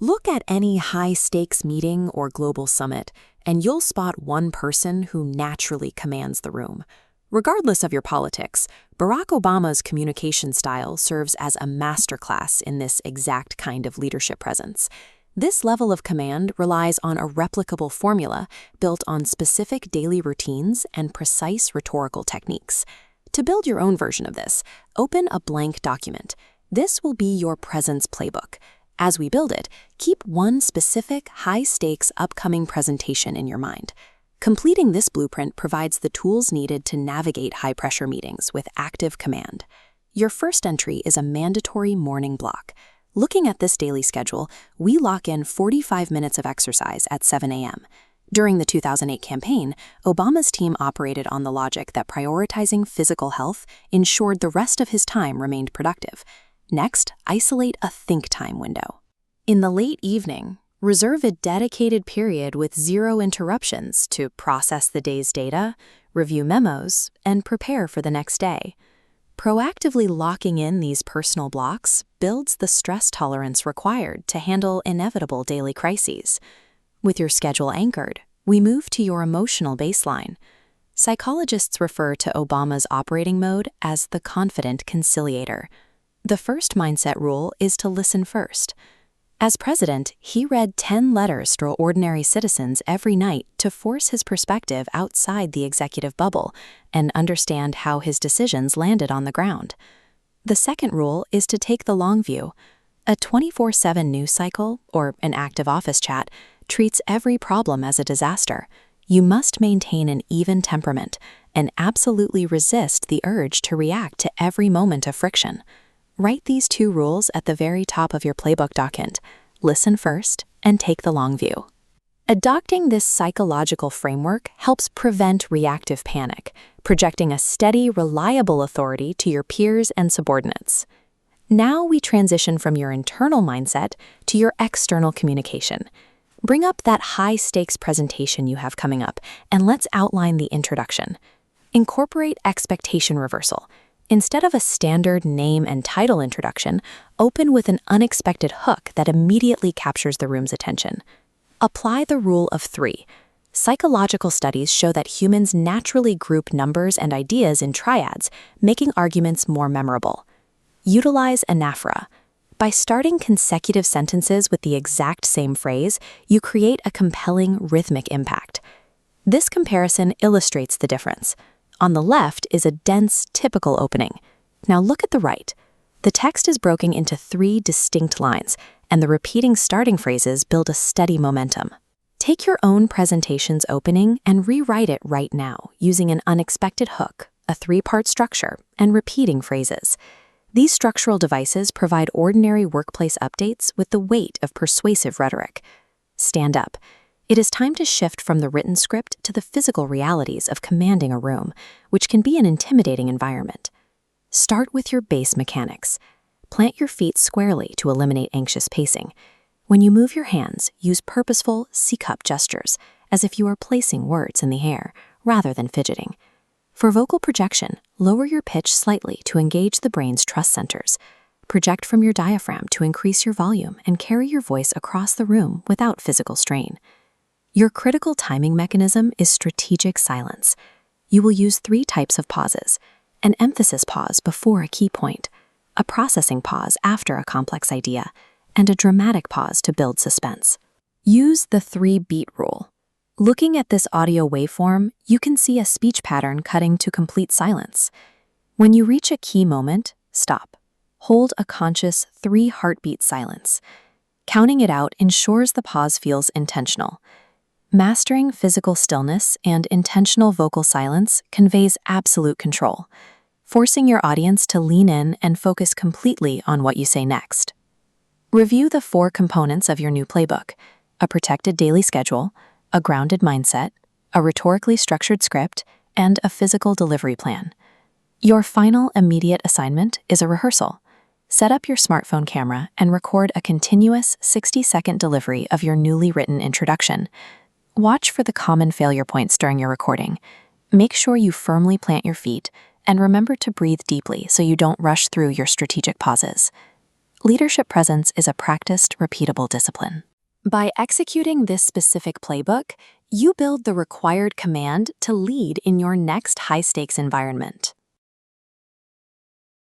Look at any high-stakes meeting or global summit, and you'll spot one person who naturally commands the room. Regardless of your politics, Barack Obama's communication style serves as a masterclass in this exact kind of leadership presence. This level of command relies on a replicable formula built on specific daily routines and precise rhetorical techniques. To build your own version of this, open a blank document. This will be your presence playbook. As we build it, keep one specific, high-stakes upcoming presentation in your mind. Completing this blueprint provides the tools needed to navigate high-pressure meetings with active command. Your first entry is a mandatory morning block. Looking at this daily schedule, we lock in 45 minutes of exercise at 7 a.m. During the 2008 campaign, Obama's team operated on the logic that prioritizing physical health ensured the rest of his time remained productive. Next, isolate a think time window. In the late evening, reserve a dedicated period with zero interruptions to process the day's data, review memos, and prepare for the next day. Proactively locking in these personal blocks builds the stress tolerance required to handle inevitable daily crises. With your schedule anchored, we move to your emotional baseline. Psychologists refer to Obama's operating mode as the confident conciliator. The first mindset rule is to listen first. As president, he read 10 letters to ordinary citizens every night to force his perspective outside the executive bubble and understand how his decisions landed on the ground. The second rule is to take the long view. A 24/7 news cycle, or an active office chat, treats every problem as a disaster. You must maintain an even temperament and absolutely resist the urge to react to every moment of friction. Write these two rules at the very top of your playbook document. Listen first and take the long view. Adopting this psychological framework helps prevent reactive panic, projecting a steady, reliable authority to your peers and subordinates. Now we transition from your internal mindset to your external communication. Bring up that high-stakes presentation you have coming up, and let's outline the introduction. Incorporate expectation reversal. Instead of a standard name and title introduction, open with an unexpected hook that immediately captures the room's attention. Apply the rule of three. Psychological studies show that humans naturally group numbers and ideas in triads, making arguments more memorable. Utilize anaphora. By starting consecutive sentences with the exact same phrase, you create a compelling rhythmic impact. This comparison illustrates the difference. On the left is a dense, typical opening. Now look at the right. The text is broken into 3 distinct lines, and the repeating starting phrases build a steady momentum. Take your own presentation's opening and rewrite it right now using an unexpected hook, a 3-part structure, and repeating phrases. These structural devices provide ordinary workplace updates with the weight of persuasive rhetoric. Stand up. It is time to shift from the written script to the physical realities of commanding a room, which can be an intimidating environment. Start with your base mechanics. Plant your feet squarely to eliminate anxious pacing. When you move your hands, use purposeful C-cup gestures, as if you are placing words in the air, rather than fidgeting. For vocal projection, lower your pitch slightly to engage the brain's trust centers. Project from your diaphragm to increase your volume and carry your voice across the room without physical strain. Your critical timing mechanism is strategic silence. You will use 3 types of pauses: an emphasis pause before a key point, a processing pause after a complex idea, and a dramatic pause to build suspense. Use the 3-beat rule. Looking at this audio waveform, you can see a speech pattern cutting to complete silence. When you reach a key moment, stop. Hold a conscious 3-heartbeat silence. Counting it out ensures the pause feels intentional. Mastering physical stillness and intentional vocal silence conveys absolute control, forcing your audience to lean in and focus completely on what you say next. Review the 4 components of your new playbook: a protected daily schedule, a grounded mindset, a rhetorically structured script, and a physical delivery plan. Your final immediate assignment is a rehearsal. Set up your smartphone camera and record a continuous 60-second delivery of your newly written introduction. Watch for the common failure points during your recording. Make sure you firmly plant your feet and remember to breathe deeply so you don't rush through your strategic pauses. Leadership presence is a practiced, repeatable discipline. By executing this specific playbook, you build the required command to lead in your next high-stakes environment.